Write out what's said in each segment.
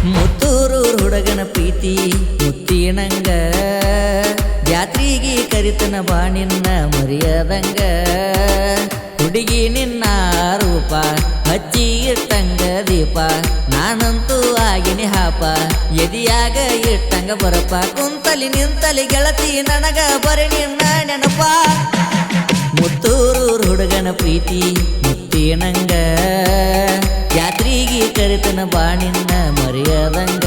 ಮುತ್ತೂರು ಹುಡುಗನ ಪ್ರೀತಿ ಮುತ್ತಿನಂಗ ಜಾತ್ರೆಗೆ ಕರಿತನ ಬಾ ನಿನ್ನ ಮರಿಯದಂಗ ಹುಡುಗಿ ನಿನ್ನ ರೂಪ ಹಚ್ಚಿ ಇಟ್ಟಂಗ ದೀಪ ನಾನಂತೂ ಆಗಿನಿ ಹಾಪ ಎದಿಯಾಗ ಇಟ್ಟಂಗ ಬರಪ ಕುಂತಲಿ ನಿಂತಲಿ ಗೆಳತಿ ನನಗ ಬರೀ ನಿನ್ನ ನೆನಪ ಮುತ್ತೂರು ಹುಡುಗನ ಪ್ರೀತಿ ಮುತ್ತಿನಂಗ ಜಾತ್ರೆಗೆ ಕರಿತನ ಬಾ ನಿನ್ನ ಮರಿಯದಂಗ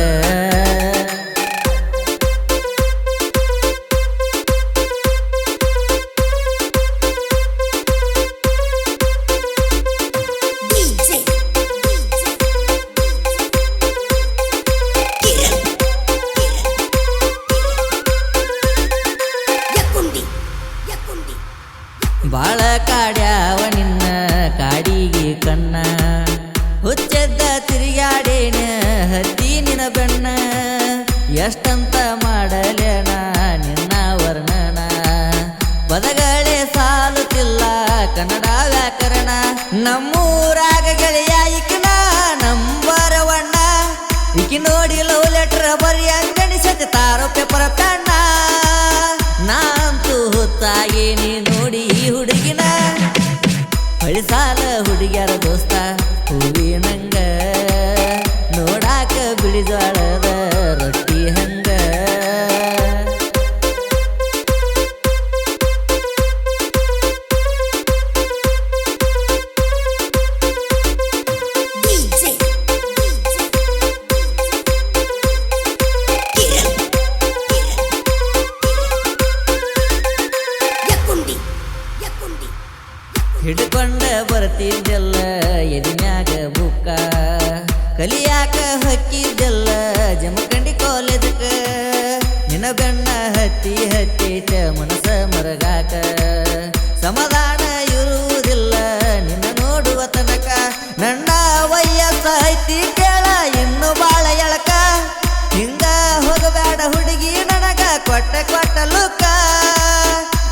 ಬಾಳ ಕಾಡ್ಯಾವ ನಿನ್ನ ಕಾಡಿಗೆ ಕಣ್ಣ ಹುಚ್ಚದ್ದ ತಿರುಗಾಡೇನ ಹತ್ತಿ ನಿನ ಬೆಣ್ಣ ಎಷ್ಟಂತ ಮಾಡಲೇನ ನಿನ್ನ ವರ್ಣನ ಪದಗಳೇ ಸಾಲುತ್ತಿಲ್ಲ ಕನ್ನಡ ವ್ಯಾಕರಣ ನಮ್ಮೂರಾಗ ಗೆಳೆಯ ಈಕಿನ ನಂಬರವಣ್ಣ ಈಕಿ ನೋಡಿ ಲವ್ ಲೆಟರ್ ಬರೀ ಅಂಗಣಿಸತಿ ತಾರೋ ಪೇಪರ್ ಪೆಣ್ಣ ನಾಂತೂ ಹೊತ್ತಾಗೇನಿ ನೋಡಿ ಈ ಹುಡುಗಿನ ಹಳಿಸಾಲ ಹುಡುಗ್ಯಾರ ದೋಸ್ತ ಹೂವಿನಂಗ ನೋಡಾಕ ಬಿಳಿಜಾಳದ ರೊಟ್ಟಿ ಹಂಗ ಹಿಡ್ಕೊಂಡ ಬರ್ತಿದ್ದೆಲ್ಲ ಎದಿನ್ಯಾಗ ಬುಕ್ಕ ಕಲಿಯಾಕ ಹಕ್ಕಿದ್ದೆಲ್ಲ ಜಮಖಂಡಿ ಕಾಲೇಜಕ ನಿನ್ನ ಬೆಣ್ಣ ಹತ್ತಿ ಹತ್ತಿಟ ಮನಸ ಮರಗಾಕ ಸಮಾಧಾನ ಇರುವುದಿಲ್ಲ ನಿನ್ನ ನೋಡುವ ತನಕ ನನ್ನ ವಯಸ್ಸ ಐತಿ ಕೇಳ ಇನ್ನು ಬಾಳ ಎಳಕ ಹಿಂಗ ಹೋಗಬೇಡ ಹುಡುಗಿ ನನಗ ಕೊಟ್ಟ ಲುಕ್ಕ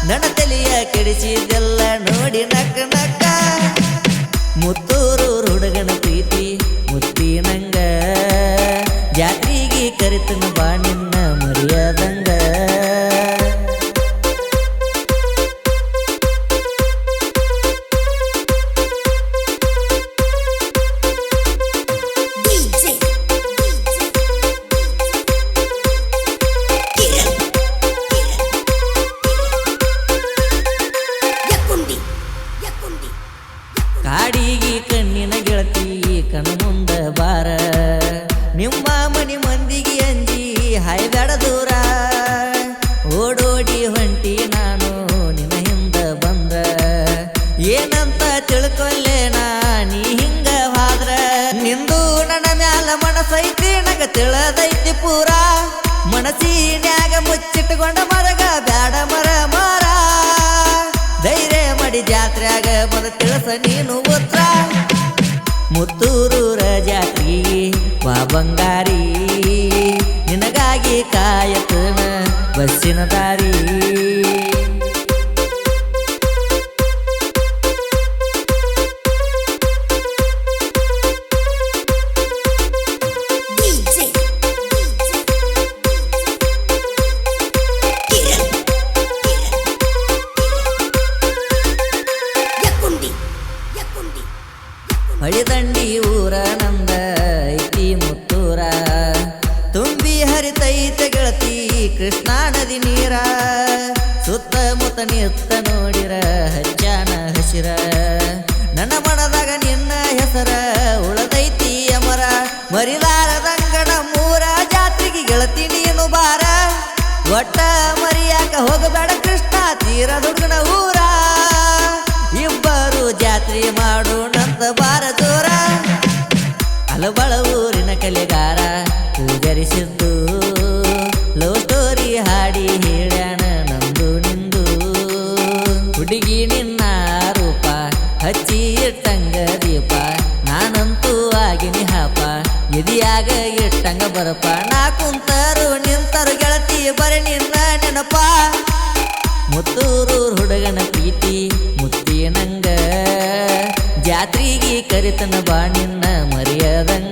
ನನ್ನ ತಲೆಯ ಕೆಡಿಸಿದೆಲ್ಲ ನೋಡಿ ನಕ್ಕ ನಕ್ಕ ಮುತ್ತೂರು ಹುಡುಗನ ಪ್ರೀತಿ ಮುತ್ತಿನಂಗ ಜಾತ್ರೆಗೆ ಕರಿತನ ಬಾ ನಿನ್ನ ಮರಿಯದಂಗ ಕಾಡಿಗೆ ಕಣ್ಣಿನ ಗೆಳತಿ ಕಣ ಮುಂದ ಬಾರ ನಿಮ್ಮ ಮನಿ ಮಂದಿಗೆ ಅಂಜಿ ಹಾಯ್ದಾಡ ದೂರ ಓಡೋಡಿ ಹೊಂಟಿ ನಾನು ನಿನ್ನ ಹಿಂದ ಬಂದ ಏನಂತ ತಿಳ್ಕೊಲ್ಲೇನ ನೀ ಹಿಂಗ ಹಾದ್ರ ನಿಂದು ನನ್ನ ಮ್ಯಾಲ ಮನಸೈತಿ ನಗ ತಿಳದೈತಿ ಪೂರ ಮನಸ್ಸಿನ್ಯಾಗ ಮುಚ್ಚಿಟ್ಟುಕೊಂಡ ಮರಗ ಬ್ಯಾಡ ಮರ ಧೈರ್ಯ ಜಾತ್ರೆಯಾಗ ಬಂದ ತಿಳಸ ನೀನು ಉತ್ರ ಮುತ್ತೂರೂರ ಜಾತ್ರಿ ವಾ ಬಂಗಾರಿ ನಿನಗಾಗಿ ಕಾಯತನ ಬಸ್ಸಿನ ದಾರಿ ಹಳಿದಂಡಿ ಊರ ನಂದ ಐತಿ ಮುತ್ತೂರ ತುಂಬಿ ಹರಿತೈತ ಗೆಳತಿ ಕೃಷ್ಣಾ ನದಿ ನೀರ ಸುತ್ತಮುತ್ತ ನಿತ್ತ ನೋಡಿರ ಹಚ್ಚಾನ ಹಸಿರ ನನ್ನ ಮನದಾಗ ನಿನ್ನ ಹೆಸರ ಉಳದೈತಿ ಅಮರ ಮರಿಲಾರದಂಗ ನಮ್ಮೂರ ಜಾತ್ರೆಗೆ ಗೆಳತಿ ನೀನು ಬಾರ ಒಟ್ಟ ಮರಿಯಾಕ ಹೋಗಬೇಡ ಕೃಷ್ಣ ತೀರ ದುಡ್ಗನ ಊರ ಇಬ್ಬರು ಜಾತ್ರೆ ಮಾಡೋಣಂತ ಬಾರ ಜೋರ ಅಲಬಳ ಊರಿನ ಕಲೆಗಾರ ಪೂಜರಿಸಿದ್ದು ಲವ್ ಸ್ಟೋರಿ ಹಾಡಿ ಹೇಳ್ಯಾನ ನಂದು ನಿಂದು ಹುಡುಗಿ ನಿನ್ನ ರೂಪ ಹಚ್ಚಿ ಇಟ್ಟಂಗ ದೀಪ ನಾನಂತೂ ಆಗಿನಿ ಹಾಪ ಎದಿಯಾಗ ಇಟ್ಟಂಗ ಬರಪ ನಾ ಕುಂತರು ನಿಂತರು ಗೆಳತಿ ಬರೀ ನಿನ್ನ ನೆನಪ ಮುತ್ತೂರು ಹುಡುಗನ ಪ್ರೀತಿ ಮುತ್ತಿನಂಗ ಜಾತ್ರೆಗೆ ಕರಿತನ ಬಾ ನಿನ್ನ ಮರಿಯದಂಗ